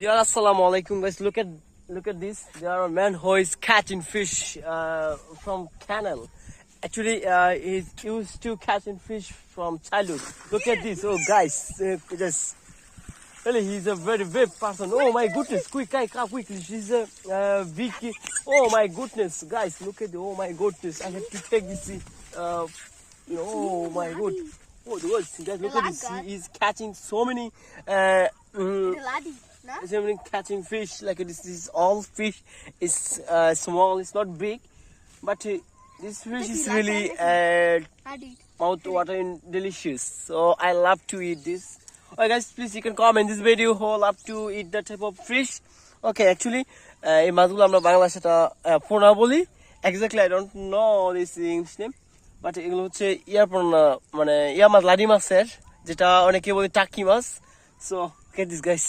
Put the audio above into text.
Yeah, assalamu alaikum guys. Look at this. There are a man who is catching fish from canal. Actually, he's used to catching fish from childhood. Look at this. Oh guys, just really he's a very big person. Oh my goodness, quickly. She's a big. Oh my goodness, guys, look at the. Oh my goodness, I have to take this. Oh my god. Oh, the words. Guys, look at this. He is catching so many. Catching fish like this is all fish is small, it's not big, but this fish is really mouth watering delicious, so I love to eat this. Okay guys, please you can comment this video who love to eat that type of fish. Okay, actually এই মাছগুলো আমরা বাংলা সেটা পোনা বলি, exactly I don't know this English name, but এগুলো হচ্ছে ইয়ার পোনা, মানে ইয়া মাছ, লাডি মাছের, যেটা অনেকে বলে টাকি মাছ. So get this guys.